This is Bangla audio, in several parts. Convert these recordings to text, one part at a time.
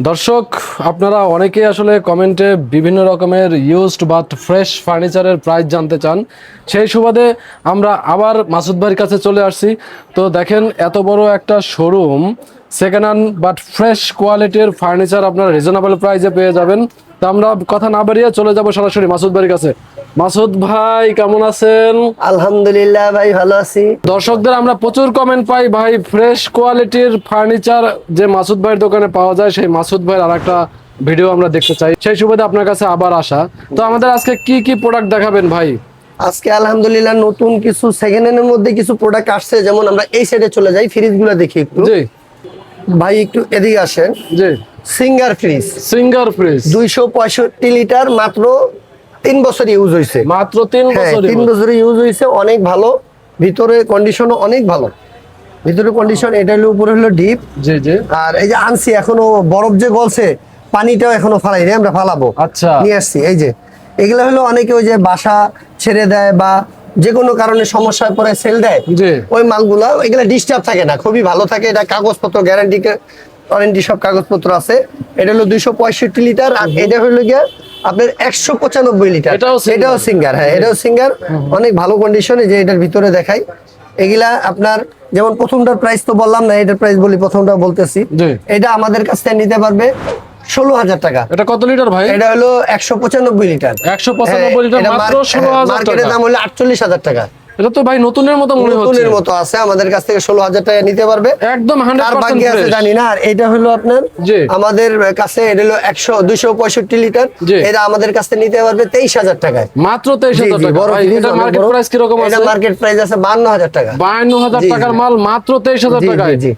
দর্শক আপনারা অনেকেই আসলে কমেন্টে বিভিন্ন রকমের ইউজড বাট ফ্রেশ ফার্নিচারের প্রাইস জানতে চান। সেই সুবাদে আমরা আবার মাসুদ ভাইয়ের কাছে চলে আসছি। তো দেখেন এত বড় একটা showroom, second hand but fresh কোয়ালিটির ফার্নিচার আপনারা রিজনেবল প্রাইসে পেয়ে যাবেন। তো আমরা কথা না বাড়িয়ে চলে যাব সরাসরি মাসুদ ভাইয়ের কাছে। মাসুদ ভাই কেমন আছেন? আলহামদুলিল্লাহ ভাই, ভালো আছি। দর্শকদের আমরা প্রচুর কমেন্ট পাই ভাই, ফ্রেশ কোয়ালিটির ফার্নিচার যে মাসুদ ভাইয়ের দোকানে পাওয়া যায়, সেই মাসুদ ভাইয়ের আরেকটা ভিডিও আমরা দেখতে চাই। সেই সুবাদে আপনার কাছে আবার আসা। তো আমাদের আজকে কি কি প্রোডাক্ট দেখাবেন ভাই? আজকে আলহামদুলিল্লাহ নতুন কিছু সেকেন্ড হ্যান্ডের মধ্যে কিছু প্রোডাক্ট আসছে। যেমন আমরা এই সাইডে চলে যাই, ফ্রিজগুলো দেখি একটু। জি ভাই একটু এদিকে আসেন। জি, Singer fridge, Singer fridge 265 litre, মাত্র 3 বছর ইউজ হয়েছে। মাত্র 3 বছর 3 বছর ইউজ হয়েছে, অনেক ভালো। ভিতরে কন্ডিশনও অনেক ভালো। ভিতরে কন্ডিশন, এটা হলো উপরে হলো ডিপ। জি জি। আর এই যে আনছি, এখনো বরফ যে গলছে, পানিটাও এখনো ফালাই নি, আমরা ফালাবো। আচ্ছা, নিয়ে আসছি। এই যে এগুলো হলো অনেকে ওই যে বাসা ছেড়ে দেয় বা যে কোনো কারণে সমস্যায় পড়ে সেল দেয়, জি। ওই মালগুলা এগুলা ডিস্টার্ব থাকে না, খুবই ভালো থাকে। এটা কাগজপত্র ওয়ারেন্টি সব কাগজপত্র আছে। এটা হলো 265 লিটার। আর এটা হলো গিয়া আপনার 195 লিটার। এটাও সিঙ্গার। হ্যাঁ, এটাও সিঙ্গার, অনেক ভালো কন্ডিশনে। যে এটার ভিতরে দেখাই, এগুলা আপনার যেমন প্রথমটার প্রাইস তো বললাম না, এটার প্রাইস বলি, প্রথমটা বলতেছি। এটা আমাদের কাছ থেকে নিতে পারবে 16,000 টাকা। এটা কত লিটার ভাই? এটা হলো 195 লিটার। 195 লিটার, মাত্র 16,000 টাকা। মার্কেটের দাম হলো 48,000 টাকা। এটা তো ভাই নতুনের মতো মনে হচ্ছে। নতুনের মতো আছে, আমাদের কাছ থেকে 16,000 টাকা নিতে পারবে একদম 100% আছে জানি না। আর এটা হলো আপনার আমাদের কাছে, এটা হলো 265 লিটার। এটা আমাদের কাছ থেকে নিতে পারবে 23,000 টাকায়, মাত্র 23,000 টাকা। ভাই এটা মার্কেট প্রাইস কি রকম আছে? এটা মার্কেট প্রাইস আছে 52,000 টাকা। 52,000 টাকার মাল মাত্র 23,000 টাকায়। জি,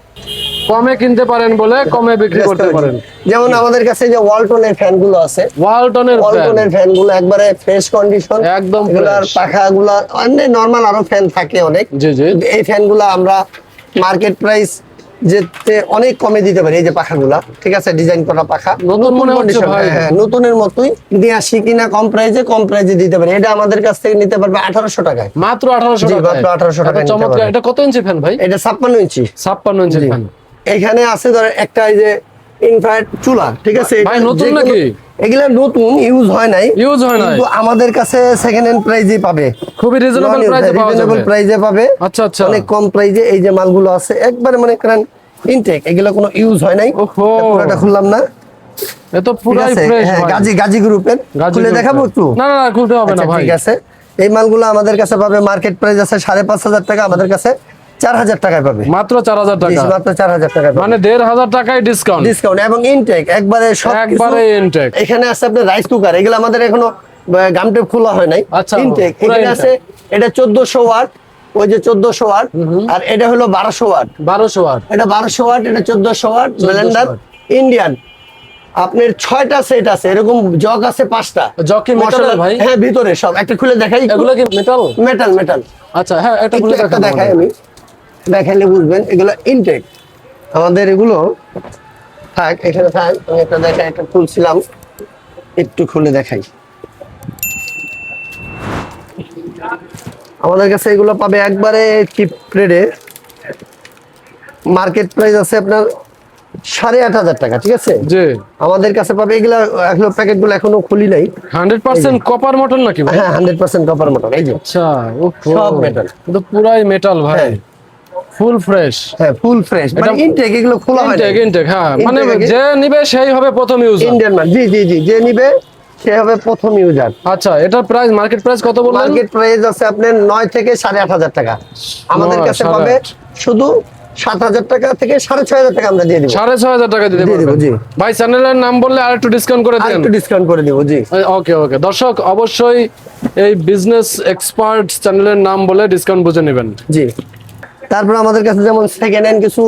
কমে কিনতে পারেন বলে কমে বিক্রি করতে পারেন। যেমন আমাদের কাছে যে ওয়ালটনের ফ্যান গুলো আছে, ওয়ালটনের ফ্যান গুলো একবারে ফ্রেশ কন্ডিশন, একদম ফ্রেশ। পাখাগুলো অনেক নরমাল, আরো ফ্যান থাকে অনেক। জি জি। এই ফ্যানগুলো আমরা মার্কেট প্রাইস যেতে অনেক কমে দিতে পারি। এই যে পাখাগুলা, ঠিক আছে, ডিজাইন করা পাখা, নতুন মনে হচ্ছে ভাই। হ্যাঁ, নতুনের মতোই দিয়ে আসি কিনা, কম প্রাইসে দিতে পারি। এটা আমাদের কাছ থেকে নিতে পারবে 1800 টাকায়। মাত্র 1800 টাকা। মাত্র 1800 টাকা। চমৎকার। এটা কত ইঞ্চি ফ্যান ভাই? এটা 56 ইঞ্চি। 56 ইঞ্চি ফ্যান। এখানে আছে ধর একটা এই যে ইনফ্রারেড চুলা, ঠিক আছে। ভাই নতুন নাকি? এগুলা নতুন, ইউজ হয় নাই, কিন্তু আমাদের কাছে সেকেন্ড হ্যান্ড প্রাইজে পাবে, খুবই রিজনেবল প্রাইজে পাবে। আচ্ছা আচ্ছা, অনেক কম প্রাইজে এই যে মালগুলো আছে, একবারে মনে করেন ইনটেক, এগুলো কোনো ইউজ হয় নাই। পুরোটা খুললাম না, এত পুরাই ফ্রেশ ভাই। গাজী গ্রুপের, খুলে দেখাবো একটু? না না, খুলতে হবে না ভাই। ঠিক আছে, এই মালগুলো আমাদের কাছে পাবে, মার্কেট প্রাইস আছে 5,500 টাকা, আমাদের কাছে 4,000 টাকায় পাবে। মাত্র 4,000 টাকা। মাত্র 4,000 টাকা, মানে 1,500 টাকায় ডিসকাউন্ট এবং ইনটেক একবারে সব, একবারে ইনটেক। এখানে আছে আপনার রাইস কুকার, এগুলো আমাদের এখনো গামটেপ খোলা হয় নাই। আচ্ছা, ইনটেক এখানে আছে। এটা 1400 ওয়াট, ওই যে 1400 ওয়াট। আর এটা হলো 1200 ওয়াট। 1200 ওয়াট, এটা 1200 ওয়াট, এটা 1400 ওয়াট। ব্লেন্ডার ইন্ডিয়ান, আপনার 6টা সেট আছে, এরকম জগ আছে 5টা। জগ কি মেটাল ভাই? হ্যাঁ, ভিতরে সব। একটা খুলে দেখাই, এগুলো কি মেটাল? মেটাল। আচ্ছা হ্যাঁ, একটা খুলে দেখাই, আমি দেখাইলে বুঝবেন। এগুলো ইনটেক আমাদের, এগুলো থাক এখানে থাক। আমি একটা দেখাই, একটা খুলছিলাম, একটু খুলে দেখাই। আমাদের কাছে এগুলো পাবে একবারে চিপ রেটে। মার্কেট প্রাইস আছে আপনার 8,500 টাকা, ঠিক আছে। জি, আমাদের কাছে পাবে এগুলো প্যাকেট গুলো এখনো খুলি নাই। 100% কপার মটন নাকি ভাই? হ্যাঁ, 100% কপার মটন। এই যে আচ্ছা, সব মেটাল, তো পুরাই মেটাল ভাই। Full fresh. হ্যাঁ, ফুল ফ্রেশ, মানে ইনটেক, এগুলো খোলা হয় না। ইনটেক, হ্যাঁ, মানে যে নিবে সেই হবে প্রথম ইউজার। ইন্ডিয়ান মাল। জি জি জি, যে নিবে সে হবে প্রথম ইউজার। আচ্ছা, এটার প্রাইস, মার্কেট প্রাইস কত বললেন? মার্কেট প্রাইস আছে আপনার 9 থেকে 8,500 টাকা। আমাদের কাছে পাবে শুধু 7,000 টাকা থেকে 6,500 টাকা আমরা দিয়ে দিব। 6,500 টাকা দিতে পারবেন। জি ভাই, চ্যানেলের নাম বললে আরেকটু ডিসকাউন্ট করে দেন। একটু ডিসকাউন্ট করে দিব। জি, ওকে ওকে। দর্শক অবশ্যই এই বিজনেস এক্সপার্ট চ্যানেলের নাম বলে ডিসকাউন্ট বুঝে নেবেন। জি। তারপর আমাদের কাছে যেমন সেকেন্ড হ্যান্ড কিছু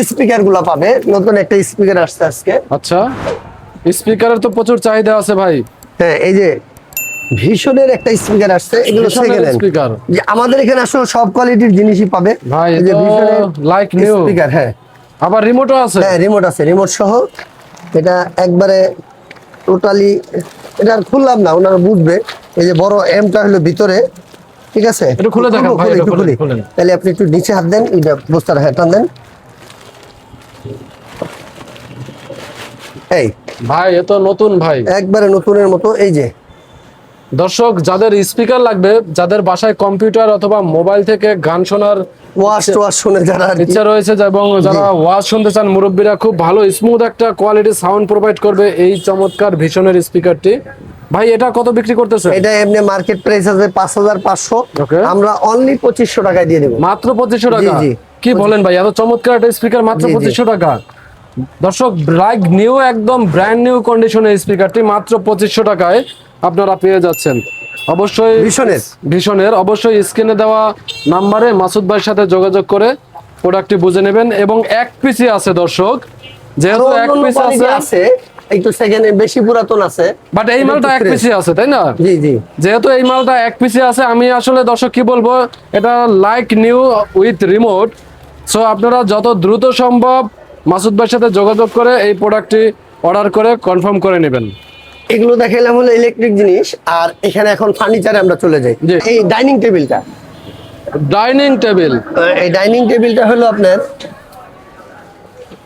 স্পিকার গুলা পাবে। নতুন একটা স্পিকার আসছে আজকে। আচ্ছা, স্পিকারের তো প্রচুর চাহিদা আছে ভাই। হ্যাঁ, এই যে ভীষণের একটা স্পিকার আসছে, এগুলো সেকেন্ড হ্যান্ড স্পিকার। যে আমাদের এখানে আসলে সব কোয়ালিটির জিনিসই পাবে ভাই। এই যে ভীষণের লাইক নিউ স্পিকার। হ্যাঁ, আবার রিমোটও আছে। হ্যাঁ, রিমোট আছে, রিমোট সহ। এটা একবারে টোটালি, এটা আর খুললাম না, ওনারা বুঝবে। এই যে বড় এমটা হলো ভিতরে, ঠিক আছে। একটু খুলে দেখান ভাই, একটু খুলে। তাহলে আপনি একটু নিচে হাত দেন, এটা বস্তার হাত টান দেন। এই ভাই এ তো নতুন ভাই, একবারে নতুনের মতো। এই যে দর্শক যাদের স্পিকার লাগবে, যাদের বাসায় কম্পিউটার অথবা মোবাইল থেকে গান শোনার ওয়াশ শুনে যারা আর কি, ইচ্ছা রয়েছে এবং যারা ওয়াজ শুনতে চান, মুরব্বীরা খুব ভালো স্মুথ একটা কোয়ালিটি সাউন্ড প্রোভাইড করবে এই চমৎকার ভিশনের স্পিকারটি। ভাই এটা কত বিক্রি করতেছে? এটা এমনি মার্কেট প্রাইস আছে ৫৫০০, Okay. আমরা অনলি ২৫০০ টাকায় দিয়ে দেবো। মাত্র 2500 টাকা? জি, জি। কি বলেন ভাই, এত চমৎকার একটা স্পিকার মাত্র জি, জি। 2500 টাকা? দর্শক লাইক নিউ, একদম ব্র্যান্ড নিউ কন্ডিশনের স্পিকারটি মাত্র 2500 টাকায় আপনারা পেয়ে যাচ্ছেন। অবশ্যই ভীষণের অবশ্যই স্ক্রিনে দেওয়া নাম্বারে মাসুদ ভাইয়ের সাথে যোগাযোগ করে প্রোডাক্টটি বুঝে নেবেন। এবং এক পিসি আছে দর্শক, যেহেতু এক পিস আছে একটু সেকেন্ডে বেশি পুরাতন আছে, বাট এই মালটা এক পিসি আছে, তাই না? জি জি। যেহেতু এই মালটা এক পিসি আছে, আমি আসলে দর্শক কি বলবো, এটা like new with remote. So আপনারা যত দ্রুত সম্ভব মাসুদ ভাইয়ের সাথে যোগাযোগ করে এই প্রোডাক্টটি অর্ডার করে কনফার্ম করে নেবেন। এগুলো দেখাইলাম হলো ইলেকট্রিক জিনিস, আর এখানে এখন ফার্নিচারে আমরা চলে যাই। জি। এই ডাইনিং টেবিলটা, ডাইনিং টেবিল, এই ডাইনিং টেবিলটা হলো আপনার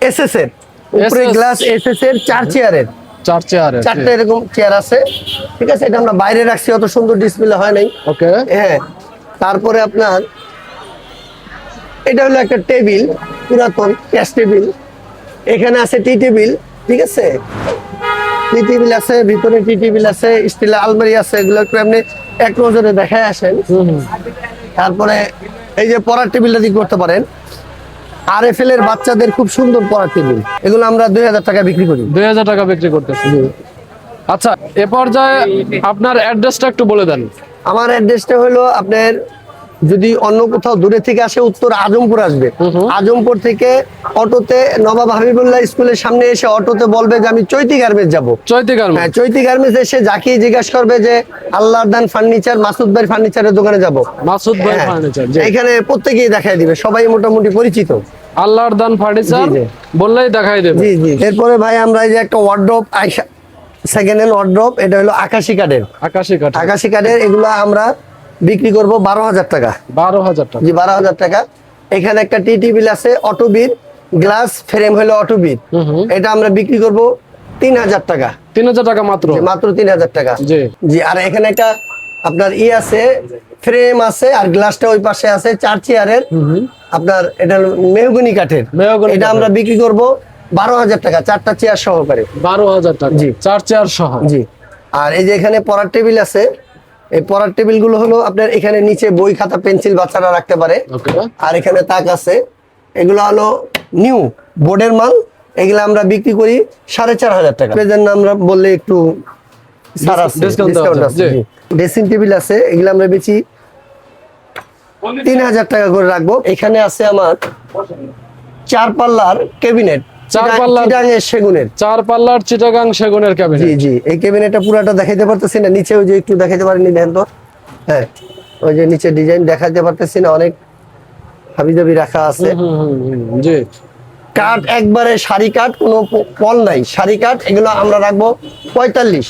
এসএস এর উপরে SS গ্লাস, এসএস এর 4 চেয়ারের, 4 চেয়ারে 4টা এরকম চেয়ার আছে, ঠিক আছে। এটা আমরা বাইরে রাখছি, অত সুন্দর ডিসপ্লে হয় নাই। ওকে। হ্যাঁ, তারপরে আপনার এটা হলো একটা টেবিল, পুরাতন ক্যাশ টেবিল। এখানে আছে টি টেবিল, ঠিক আছে, টি টেবিল আছে, ভিতরে টি টেবিল আছে, স্টিলের আলমারি আছে, এগুলো একটু আপনি এক নজরে দেখায় আসেন। তারপরে এই যে পড়ার টেবিলটা দিক করতে পারেন, RFL এর বাচ্চাদের খুব সুন্দর পড়ার টেবিল, এগুলো আমরা 2000 টাকা বিক্রি করি। 2000 টাকা বিক্রি করতেছি। আচ্ছা, এ পর্যায়ে আপনার অ্যাড্রেসটা একটু বলে দেন। আমার অ্যাড্রেসটা হলো আপনার, যদি অন্য কোথাও দূরে থেকে আসে, উত্তর আজমপুর আসবে। আজমপুর থেকে অটোতে নবাব হাবিবুল্লাহ স্কুলের সামনে এসে অটোতে বলবে যে আমি চৈতি গার্মেন্টস যাবো। চৈতি হ্যাঁ, গার্মেন্টস। চৈতি গার্মেন্টস এসে যাকেই জিজ্ঞাসা করবে যে আল্লাহর দান ফার্নিচার, মাসুদ ভাই ফার্নিচারের দোকানে যাব। মাসুদ ভাই হ্যাঁ, ফার্নিচার, এখানে প্রত্যেকেই দেখাই দিবে, সবাই মোটামুটি পরিচিত। আল্লাহর দান ফার্নিচার জি, জি। বললেই দেখাই দেবে। জি জি। এরপরে ভাই আমরা এই যে একটা ওয়ার্ড্রপ, সেকেন্ড হ্যান্ড ওয়ার্ড্রপ, এটা হলো আকাশি কাঠের। আকাশি কাঠ, আকাশি কাঠের, এগুলো আমরা বিক্রি করব 12,000 টাকা। 12000 টাকা। জি, 12,000 টাকা। এখানে একটা টি টেবিল আছে অটোবির, গ্লাস ফ্রেম হলো অটোবির, এটা আমরা বিক্রি করব 3000 টাকা। 3000 টাকা মাত্র? জি, মাত্র 3000 টাকা। জি জি। আর এখানে একটা আপনার আছে, ফ্রেম আছে, আর গ্লাসটা ওই পাশে আছে, 4 চেয়ারের, আপনার এটা হলো মেহগনি কাঠের, এটা আমরা বিক্রি করব 12,000 টাকা, 4টা চেয়ার সহকারে। 12000 টাকা? জি। 4 চেয়ার সহ? জি। আর এই যে এখানে পড়ার টেবিল আছে, এই পড়ার টেবিল গুলো হলো আপনার এখানে নিচে বই খাতা পেন্সিল বাচ্চারা রাখতে পারে। ওকে। আর এখানে তাক আছে, এগুলো হলো নিউ বোর্ডের মাল, এগুলো আমরা বিক্রি করি 4500 টাকা। প্রেজেন্ট আমরা বললে একটু ছাড় আছে, ডিসকাউন্ট আছে। জি। ড্রেসিং টেবিল আছে, এগুলো আমরা বেচি 3000 টাকা করে রাখবো। এখানে আছে আমার 4 পাল্লার ক্যাবিনেট, 4 পাল্লার চিটাগাং সেগুনের। 4 পাল্লার চিটাগাং সেগুনের ক্যাবিনেট। জি জি। এই ক্যাবিনেটটা পুরাটা দেখাইতে পারতেছি না, নিচে ওই যে একটু দেখাইতে পারেনি, দেখেন তো। হ্যাঁ, ওই যে নিচে ডিজাইন দেখাইতে পারতেছি না, অনেক হাবিজাবি রাখা আছে। জি। কাঠ একবারে সারি কাঠ, কোনো পল নাই, সারি কাঠ। এগুলো আমরা রাখবো 45।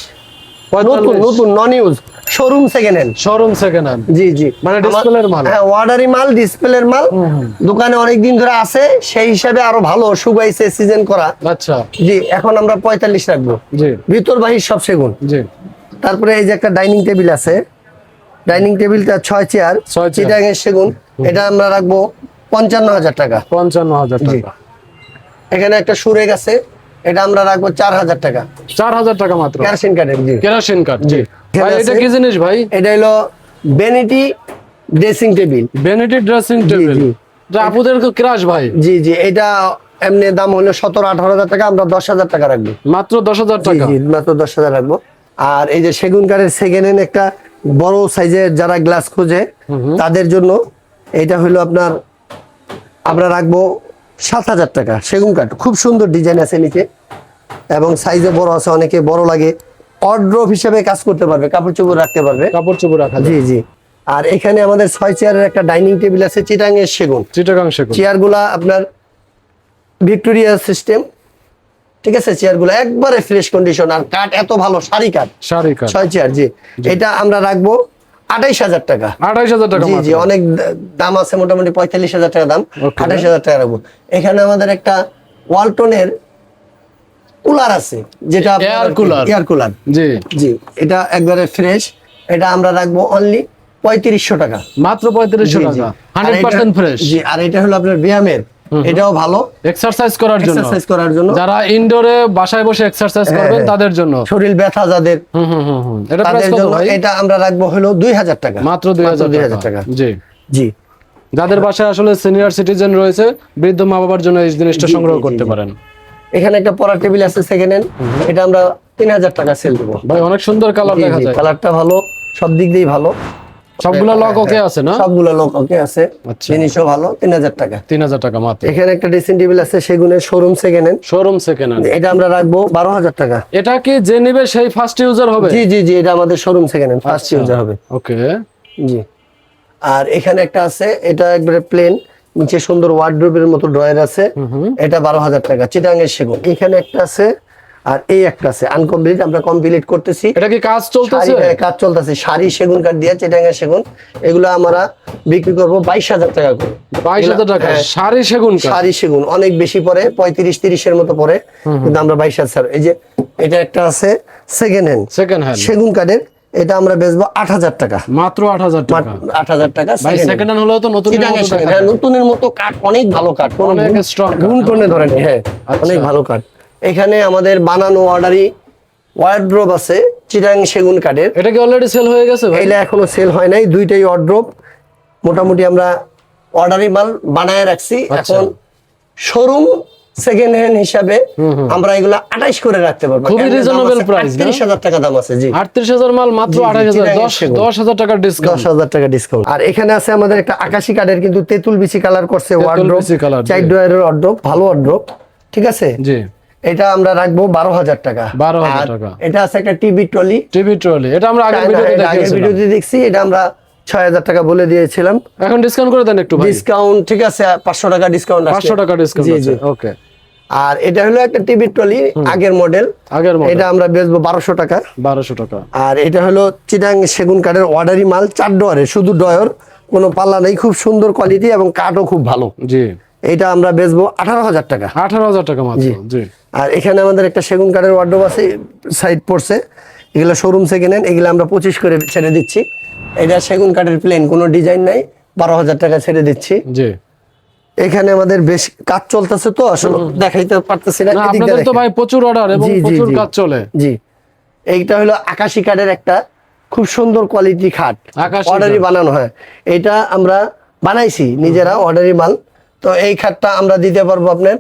নতুন নতুন non use, showroom second hand. Showroom second hand? জি জি। মানে ডিসপ্লের মাল? হ্যাঁ, অর্ডারি মাল, ডিসপ্লের মাল, দোকানে অনেক দিন ধরে আছে, সেই হিসাবে আরো ভালো শুকাইছে, সিজন করা। আচ্ছা। জি, এখন আমরা 45 রাখবো। জি। ভিতর বাহির সব সেগুন। জি। তারপরে এই যে একটা ডাইনিং টেবিল আছে, ডাইনিং টেবিলটা 6 চেয়ার, চিটাগাং সেগুন, এটা আমরা রাখবো 55,000 টাকা। 55,000 টাকা। এখানে একটা সুরেগ আছে, এটা আমরা রাখবো 4,000 টাকা। 4000 টাকা মাত্র? কেরোসিন কাঠের। জি, কেরোসিন কাঠ। জি। ভাই এটা কি জিনিস ভাই? এটা হলো vanity dressing table. Vanity dressing table, এটা আপুদের তো ক্রাশ ভাই। জি জি। এটা এমনি দাম হলো 17-18,000 টাকা, আমরা 10,000 টাকা রাখবো। মাত্র 10,000 জি টাকা? জি, মাত্র 10,000 রাখবো। আর এই যে সেগুন কাঠের সেকেন্ড হ্যান্ড একটা বড় সাইজের যারা গ্লাস খোঁজে তাদের জন্য, এটা হলো আপনার আমরা রাখবো 7,000 টাকা। সেগুন কাঠ, খুব সুন্দর ডিজাইন আছে নিচে, এবং সাইজে বড় আছে, অনেকে বড় লাগে, ওয়ার্ড্রপ হিসেবে কাজ করতে পারবে, কাপড় চোপড় রাখতে পারবে। কাপড় চোপড় রাখা? জি জি। আর এখানে আমাদের 6 চেয়ারের একটা ডাইনিং টেবিল আছে, চিটাগাং সেগুন। চিটাগাং সেগুন। চেয়ারগুলা আপনার ভিক্টোরিয়া সিস্টেম, ঠিক আছে। চেয়ারগুলো একবারে ফ্রেশ কন্ডিশন, আর কাঠ এত ভালো, সারি কাঠ, সারি কাঠ। 6 চেয়ার। জি। এটা আমরা রাখবো 28,000 টাকা। 28,000 টাকা? জি জি। অনেক দাম আছে, মোটামুটি 45,000 টাকা দাম, 28,000 টাকা রাখবো। এখানে আমাদের একটা ওয়ালটনের কুলার আছে, যেটা এয়ার কুলার। এয়ার কুলার, জি জি, এটা একবারে ফ্রেশ। এটা আমরা রাখবো অনলি 3500 টাকা, মাত্র 3500 জি, জি। টাকা, আর এটা- 100% ফ্রেশ। জি, আর এটা হলো আপনার ব্যায়ামের, এটাও ভালো এক্সারসাইজ করার জন্য, এক্সারসাইজ করার জন্য, যারা ইনডোরে বাসায় বসে এক্সারসাইজ করবেন হ্যাঁ। তাদের জন্য। শরীর ব্যথা যাদের, এটা প্রাইস তাদের কত জন্য ভাই? এটা আমরা রাখবো হলো 2000 টাকা, মাত্র 2000 টাকা। জি, জি। যাদের বাসায় আসলে সিনিয়র সিটিজেন রয়েছে, বৃদ্ধ মা বাবার জন্য এই জিনিসটা জি, সংগ্রহ জি, করতে জি। পারেন। এখানে একটা পড়ার টেবিল আছে সেকেন্ড হ্যান্ড, এটা আমরা 3000 টাকা সেল দেবো। ভাই অনেক সুন্দর কালার দেখা যায়, কালারটা ভালো, সব দিক দিয়েই ভালো, সবগুলা লক ওকে আছে না? সবগুলো লোক ওকে আছে, আচ্ছা। জিনিসও ভালো। 3000 টাকা। 3000 টাকা মাত্র। এখানে একটা ড্রেসিং টেবিল আছে সেগুনের, showroom second hand, showroom second hand. এটা আমরা রাখবো 12000 টাকা। এটা কি যে নিবে সেই ফার্স্ট ইউজার হবে? জি জি জি, এটা আমাদের showroom second hand, first user হবে। ওকে। জি। আর এখানে একটা আছে, এটা একবারে প্লেন, নিচে সুন্দর ওয়ার্ডরোবের মতো ড্রয়ার আছে, এটা 12000 টাকা, চিটাঙ্গের সেগুন। এখানে একটা আছে, আর এই একটা আছে আনকমপ্লিট, আমরা কমপ্লিট করতেছি। এটা কি কাজ চলতেছে? কাজ চলতেছে, শাড়ি সেগুন কাঠ দিয়ে, চিটাঙ্গের সেগুন, এগুলো আমরা বিক্রি করবো 22000 টাকা করে। 22000 টাকা হ্যাঁ। শাড়ি সেগুন কাঠ। শাড়ি সেগুন অনেক বেশি পড়ে, 35-30 এর মতো পড়ে, কিন্তু আমরা 22000। এই যে এটা একটা আছে সেকেন্ড হ্যান্ড, সেকেন্ড হ্যান্ড সেগুন কাঠের, এটা আমরা বেচবো 8000 টাকা, মাত্র 8000 টাকা। 8000 টাকা। ভাই সেকেন্ড হ্যান্ড হলেও তো নতুন চিটাঙ্গের সেগুন, হ্যাঁ, নতুনের মতো কাঠ, অনেক ভালো কাঠ, অনেক strong কাঠ। গুণ টনে ধরেন, হ্যাঁ, আচ্ছা। অনেক ভালো কাঠ। এখানে আমাদের বানানো অর্ডারি ওয়ার্ড্রোব আছে চিটাং সেগুন কাঠের, এটা কি অলরেডি সেল হয়ে গেছে ভাই? এগুলা এখনো সেল হয় নাই, দুইটাই ওয়ার্ড্রোব মোটামুটি আমরা অর্ডারি মাল বানায় রাখছি। আচ্ছা। এখন শোরুম সেকেন্ড হ্যান্ড হিসাবে আমরা এগুলা 28 করে রাখতে পারবো। খুবই reasonable price, না? 38000 টাকা দাম আছে। জি, 38000 মাল মাত্র জি, জি, 28000, চিটাগাং সেগুন। 10000 টাকার ডিসকাউন্ট। 10000 টাকা ডিসকাউন্ট। আর এখানে আছে আমাদের একটা আকাশী কাঠের, কিন্তু তেঁতুল বিচি কালার করছে ওয়ার্ড্রোব, বিচি colour, জি। 4 ড্রয়ারের ওয়ার্ড্রোব, ভালো ওয়ার্ড্রোব, ঠিক আছে। জি, এটা আমরা রাখবো 12000 টাকা। 12000 আর টাকা। এটা আছে একটা টিভি ট্রলি, টিভি ট্রলি, এটা আমরা আগের ভিডিওতে আগের দেখিয়েছিলাম। ভিডিওতে দেখছি, এটা আমরা 6000 টাকা বলে দিয়েছিলাম। এখন ডিসকাউন্ট করে দেন একটু ভাই। ডিসকাউন্ট ঠিক আছে, 500 টাকা ডিসকাউন্ট আছে। 500 টাকা ডিসকাউন্ট জি, আছে। জি। ওকে। আর এটা হলো একটা টিভি ট্রলি, আগের মডেল, আগের মডেল এটা আমরা বেচবো 1200 টাকা। 1200 টাকা। আর এটা হলো চিটাং সেগুন কাঠের অর্ডারি মাল, 4 ডয়ারের, শুধু ডয়ার, কোনো পাল্লা নেই, খুব সুন্দর কোয়ালিটি এবং কাঠও খুব ভালো। জি, এটা আমরা বেচবো 18000 টাকা। 18000 টাকা মাত্র। জি, আর এখানে আমাদের একটা সেগুন কাঠের ওয়ার্ডরোব আছে, সাইড পড়ছে, এগুলো শোরুম সেকেন্ড হ্যান্ড, এগুলো আমরা 25 করে ছেড়ে দিচ্ছি। এটা সেগুন কাঠের প্লেন, কোনো ডিজাইন নাই, 12000 টাকা ছেড়ে দিচ্ছি। জি। এখানে আমাদের বেশ কাজ চলতেছে, তো আসলে দেখাইতে পারতেছি না। না, এদিক দিয়ে আপনাদের তো দেখেন। ভাই প্রচুর অর্ডার এবং জি, জি, প্রচুর জি। কাজ চলে। জি, এইটা হলো আকাশী কাঠের একটা খুব সুন্দর কোয়ালিটি খাট, আকাশী অর্ডারি কাঠ। বানানো হয়। এটা আমরা বানাইছি নিজেরা, অর্ডারি মাল। তো এই খাটটা আমরা দিতে পারবো আপনার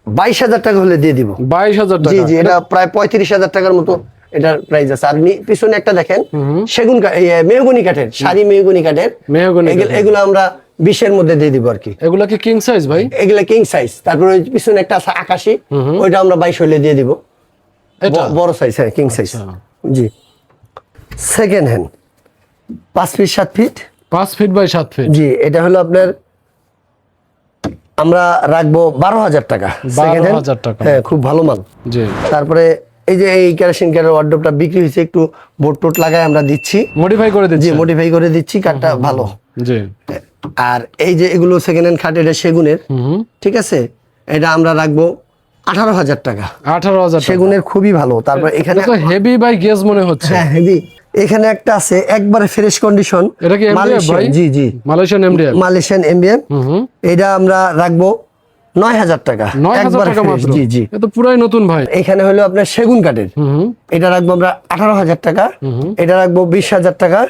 22000 টাকা হলে দিয়ে দিব। 22000 জি টাকা। জি, এটা প্রায় 35000 টাকার মতো এটার প্রাইস আছে। আর পিছনে একটা দেখেন সেগুন কাঠ, মেহগনি কাঠের, শাড়ি মেহগনি কাঠের, মেহগনি কাঠের। এগুলো আমরা 20 এর মধ্যে দিয়ে দিব আর কি। এগুলা কি কিং সাইজ ভাই? এগুলা কিং সাইজ। তারপরে ওই পিছনে একটা আছে আকাশী, ওইটা আমরা 22 হলে দিয়ে দিব। এটা বড় সাইজ, হ্যাঁ, কিং সাইজ। আচ্ছা। জি, second hand 5 feet 7 feet. 5 feet by 7 feet. জি, এটা হলো আপনার আমরা রাখবো 12000 টাকা। সেকেন্ড হ্যান্ড, 12000 টাকা। হ্যাঁ, খুব ভালো মাল। জি, তারপরে এই যে এই কেরোসিন কাঠের ওয়ার্ডরোবটা বিক্রি হয়েছে, একটু বোর্ড টোট লাগায় আমরা দিচ্ছি। মডিফাই করে জি, দিচ্ছি। মডিফাই করে দিচ্ছি, কাঠটা ভালো। জি, আর এই যে এগুলো সেকেন্ড হ্যান্ড খাট, এটা সেগুনের, ঠিক আছে, এটা আমরা রাখবো 18000 টাকা। 18000 টাকা। সেগুনের খুবই ভালো। তারপর এখানে, এটা তো হেভি বাই গেজ মনে হচ্ছে। হ্যাঁ, হেভি। এখানে একটা আছে একবারে ফ্রেশ কন্ডিশন, এটা কি এমডিএফ ভাই? জি জি, মালয়েশিয়ান এমডিএফ। মালয়েশিয়ান এমবিএম। এটা আমরা রাখবো 9000 টাকা। 9000 একবারে টাকা fresh, মাত্র। জি জি। এটা তো পুরাই নতুন ভাই। এখানে হলো আপনার সেগুন কাঠের, এটা রাখবো আমরা 18000 টাকা। এটা রাখবো 20000 টাকা।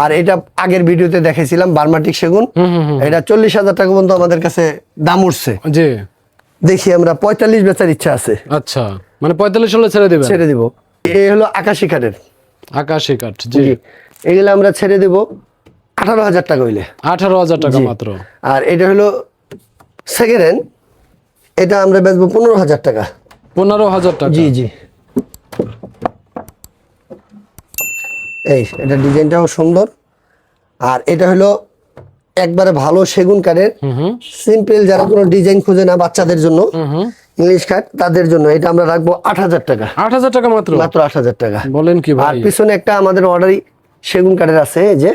আর এটা আগের ভিডিওতে দেখাইছিলাম বার্মাটিক সেগুন, এটা 40000 টাকা পর্যন্ত আমাদের কাছে দাম উঠছে। জি, দেখি আমরা 45 বেচার ইচ্ছা আছে, আচ্ছা, মানে 45 হলে ছেড়ে দিবেন। ছেড়ে দিব। এই হলো আকাশী কাঠের, আকাশী কাঠ। জি, জি, এগুলো আমরা ছেড়ে দেব 18000 টাকা হইলে। 18000 টাকা জি। মাত্র। আর এটা হলো সেকেন্ড হ্যান্ড, এটা আমরা বেচবো 15000 টাকা। 15000 টাকা। জি জি, এই এটা ডিজাইনটাও সুন্দর। আর এটা হলো একবারে ভালো সেগুন কাঠের, সিম্পল, যারা কোনো ডিজাইন খুঁজে না বাচ্চাদের জন্য, ইংলিশ কাঠ, তাদের জন্য এটা আমরা রাখবো 8000 টাকা। 8000 টাকা মাত্র। মাত্র 8000 টাকা। বলেন কি আর ভাই? পিছনে একটা আমাদের অর্ডারি সেগুন কাঠের আছে, এই যে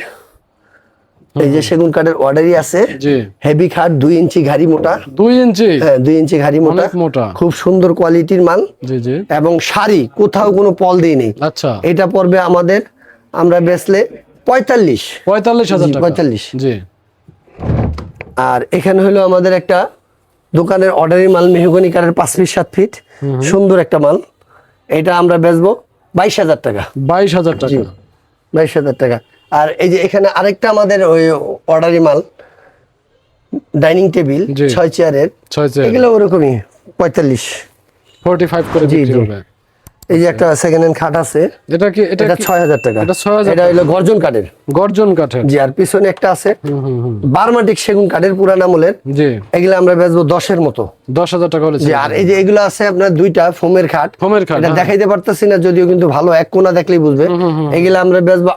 এই যে সেগুন কাঠের অর্ডারই আছে, জি হেভি খাট, 2 ইঞ্চি ঘাড়ি মোটা। 2 ইঞ্চি? হ্যাঁ 2 ইঞ্চি ঘাড়ি মোটা, অনেক মোটা, খুব সুন্দর কোয়ালিটির মাল। জি জি। এবং শাড়ি কোথাও কোনো পল দিই নেই। আচ্ছা, এটা পড়বে আমাদের, আমরা বেচলে 45,000 টাকা। 45। জি। আর এখানে হলো আমাদের একটা দোকানের অর্ডারি মাল, মেহগনি কাঠের 5 ফিট 7 ফিট, সুন্দর একটা মাল। এটা আমরা বেচবো 22,000 টাকা। 22,000 টাকা। 22,000 টাকা। আর এই যে এখানে আরেকটা আমাদের ওই অর্ডারি মাল, ডাইনিং টেবিল 6 চেয়ারের, 6 চেয়ার, এগুলো ওরকমই 45 45 করে জি বিক্রি জি। হবে। এই যে একটা সেকেন্ড হ্যান্ড খাট আছে, এটা কি? এটা 6,000 টাকা। এটা 6,000 এটা হলো গর্জন কাঠের। গর্জন কাঠের? জি। আর পিছনে একটা আছে বার্মাটিক সেগুন কাঠের, পুরান আমলের। জি। এগুলো আমরা বেচবো 10-এর মতো। 10,000 টাকা হলে? জি। আর এই যে এগুলো আছে আপনার দুইটা ফোমের খাট, ফোমের খাট, এটা দেখাইতে পারতেছি না যদিও, কিন্তু ভালো, এক কোণা দেখলেই বুঝবে। এগুলো আমরা বেচবো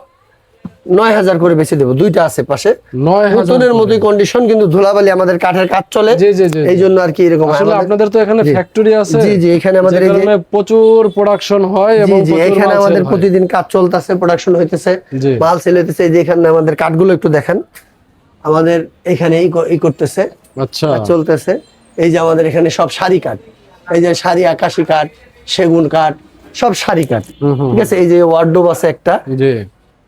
9,000 করে বেচে দেবো। দুইটা আছে পাশে, 9,000 নতুনের মতোই কন্ডিশন, কিন্তু ধুলাবালি, আমাদের কাঠের কাজ চলে, জি জি জি। এই জন্য আর কি এরকম। আসলে আপনাদের তো এখানে ফ্যাক্টরি আছে। জি জি। এখানে আমাদের এই যে প্রচুর প্রোডাকশন হয় এবং জি জি, প্রচুর এখানে মাল আমাদের sell হয়। প্রতিদিন কাজ চলতেছে, প্রোডাকশন হইতেছে, জি। মাল সেল হইতেছে। এই যে এখানে আমাদের কাঠগুলো একটু দেখেন, আমাদের এখানে ই করতেছে, আচ্ছা, কাজ চলতেছে। এই যে আমাদের এখানে সব সারি কাঠ, এই যে সারি আকাশি কাঠ, সেগুন কাঠ, সব সারি কাঠ, ঠিক আছে। এই যে ওয়ার্ডরোব আছে একটা জি,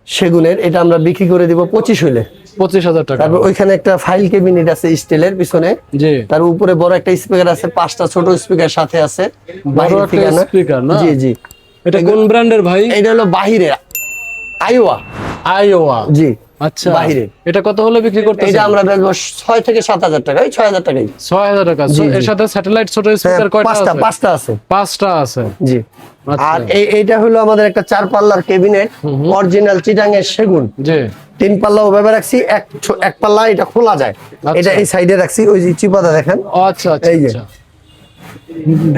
সেগুনের, এটা আমরা বিক্রি করে দিব 25 হইলে। 25,000 টাকা। তারপর ওইখানে একটা ফাইল ক্যাবিনেট আছে স্টিলের পিছনে, জি। তার উপরে বড় একটা স্পিকার আছে, 5টা ছোট স্পিকার সাথে আছে, বড় বাহিরের একটা ঠিকানা। স্পিকার না? জি জি। এটা কোন ব্র্যান্ডের ভাই? এটা হলো বাহিরে, আইওয়া। আইওয়া? জি। আচ্ছা, বাহিরে। এটা কত হলে বিক্রি করতেছেন? এটা আমরা বেচবো 6 থেকে 7,000 টাকা, 6,000 টাকাই। 6,000 টাকা। জি, এর জি। সাথে স্যাটেলাইট ছোট স্পিকার কয়টা আছে? 5টা আছে। 5টা আছে। জি। আচ্ছা। আর এইটা হলো আমাদের একটা 4 পাল্লার ক্যাবিনেট, অরিজিনাল চিটাঙের সেগুন। জি। 3 পাল্লা ওভাবে রাখছি, এক পাল্লা এটা খোলা যায়, আচ্ছা। এটা এই সাইডে রাখছি, ওই যে চিপাটা দেখেন। ও আচ্ছা আচ্ছা এই যে। আচ্ছা।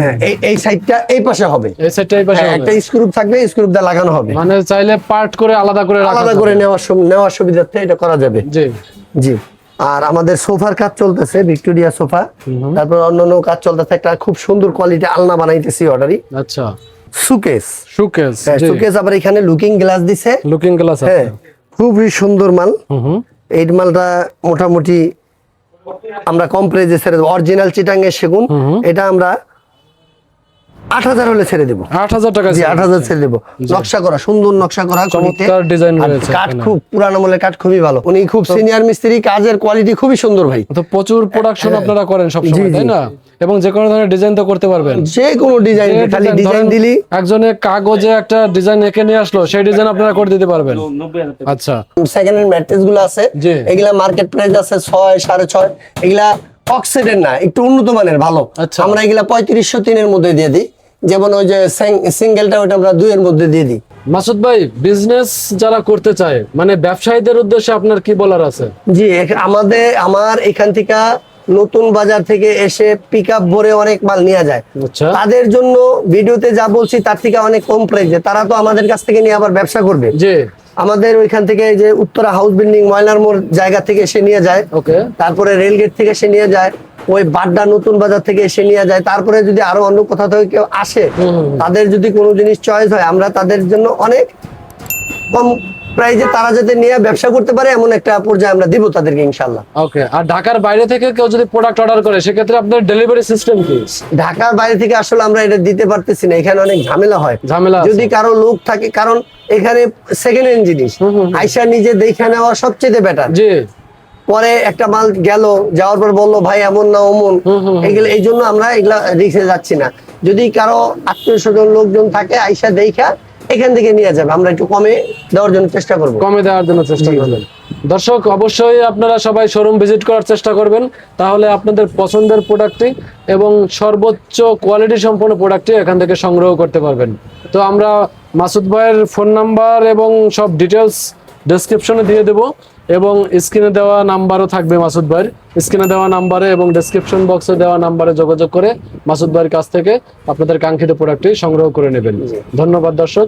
হ্যাঁ, এই সাইডটা এই পাশে হবে, এই সাইডটা এই পাশে হ্যাঁ, হবে। একটা স্ক্রু থাকবে, স্ক্রু দিয়ে লাগানো হবে, মানে চাইলে পার্ট করে আলাদা করে রাখা আলাদা যাবে। করে নেওয়ার সুবিধার্থে এটা করা যাবে। জি জি। আর আমাদের সোফার কাজ চলতেছে, ভিক্টোরিয়া সোফা, তারপর অন্যান্য কাজ চলতেছে। একটা খুব সুন্দর কোয়ালিটি আলনা বানাইতেছি অর্ডারই। আচ্ছা। সুকেস, শোকেস? হ্যাঁ জি। সুকেস। আবার এখানে লুকিং গ্লাস দিছে, লুকিং গ্লাস আছে? হ্যাঁ খুবই সুন্দর মাল। হুম। এই মালটা মোটামুটি আমরা কম প্রাইসে ছেড়ে দেবো, অরিজিনাল চিটাঙ্গের সেগুন। এটা আমরা 8,000 হলে ছেড়ে দেবো। 8,000 টাকা? জি 8,000 ছেড়ে দেবো। নকশা করা, সুন্দর নকশা করা, চমৎকার ডিজাইন আর রয়েছে কাঠ এখানে। খুব পুরানো আমলের কাঠ, খুবই ভালো। উনি খুব সিনিয়র মিস্ত্রি, কাজের কোয়ালিটি খুবই সুন্দর ভাই। তো প্রচুর প্রোডাকশন আপনারা করেন সব সময়, জি, জি। তাই না? এবং যে কোনো ধরনের ডিজাইন তো করতে পারবেন। যে কোনো ডিজাইন, যে খালি design ডিজাইন ধরেন দিলি। একজনে কাগজে একটা ডিজাইন এঁকে নিয়ে আসলো, সেই ডিজাইন আপনারা করে দিতে পারবেন? আচ্ছা। সেকেন্ড হ্যান্ড ম্যাট্রেস গুলো আছে, জি। এগুলা মার্কেট প্রাইস আছে 6, 6.5। এগুলা অক্সিডেন্ট না, একটু উন্নত মানের, ভালো। আচ্ছা। আমরা এগুলা 3503 এর মধ্যে দিয়ে দিই। যেমন ওই যে সিঙ্গেলটা, ওটা আমরা 2 এর মধ্যে দিয়ে দিই। মাসুদ ভাই, বিজনেস যারা করতে চায়, মানে ব্যবসায়ীদের উদ্দেশ্যে আপনার কি বলার আছে? জি, আমার এখান থেকে নতুন বাজার থেকে এসে পিকআপ ভরে অনেক মাল নিয়ে যায়। আচ্ছা। তাদের জন্য ভিডিওতে যা বলছি তার থেকে অনেক কম প্রাইসে তারা তো আমাদের কাছ থেকে নিয়ে আবার ব্যবসা করবে। জি। আমাদের ওইখান থেকে, এই যে উত্তরা হাউস বিল্ডিং ময়নার মোড় জায়গা থেকে এসে নিয়ে যায়, ওকে। তারপরে রেলগেট থেকে এসে নিয়ে যায়, ওই বাড্ডা নতুন বাজার থেকে এসে নিয়ে যায়। তারপরে যদি আরো অন্য কোথাও থেকে কেউ আসে, তাদের যদি কোনো জিনিস চয়েস হয়, আমরা তাদের জন্য অনেক কম প্রাইসে তারা যাতে নিয়ে ব্যবসা করতে পারে এমন একটা পর্যায়ে আমরা দিব তাদেরকে ইনশাল্লাহ। ওকে। আর ঢাকার বাইরে থেকে কেউ যদি প্রোডাক্ট অর্ডার করে, সেক্ষেত্রে আপনার ডেলিভারি সিস্টেম কি? ঢাকার বাইরে থেকে আসলে আমরা এটা দিতে পারতেছি না, এখানে অনেক ঝামেলা হয়। ঝামেলা আছে? যদি কারো লোক থাকে, কারণ এখানে সেকেন্ড হ্যান্ড জিনিস আইসা নিজে দেখে নেওয়া সবচেয়ে বেটার। জি। পরে একটা মাল গেল, যাওয়ার পর বললো ভাই এমন না অমন, এগুলো এই জন্য আমরা এগুলা রিক্সে যাচ্ছি না। যদি কারো আত্মীয় স্বজন লোকজন থাকে, আইসা দেখা এখান থেকে নিয়ে যাবে, আমরা একটু কমে দেওয়ার জন্য চেষ্টা করবো। কমে দেওয়ার জন্য চেষ্টা করবেন। দর্শক, অবশ্যই আপনারা সবাই শোরুম ভিজিট করার চেষ্টা করবেন, তাহলে আপনাদের পছন্দের প্রোডাক্টটি এবং সর্বোচ্চ কোয়ালিটি সম্পন্ন প্রোডাক্টটি এখান থেকে সংগ্রহ করতে পারবেন। তো আমরা মাসুদ ভাইয়ের ফোন নাম্বার এবং সব ডিটেলস ডেসক্রিপশনে দিয়ে দেব, এবং স্ক্রিনে দেওয়া নাম্বারও থাকবে মাসুদ ভাইয়ের। স্ক্রিনে দেওয়া নাম্বারে এবং ডেসক্রিপশন বক্সে দেওয়া নাম্বারে যোগাযোগ করে মাসুদ ভাইয়ের কাছ থেকে আপনাদের কাঙ্ক্ষিত প্রোডাক্টটি সংগ্রহ করে নেবেন। ধন্যবাদ দর্শক।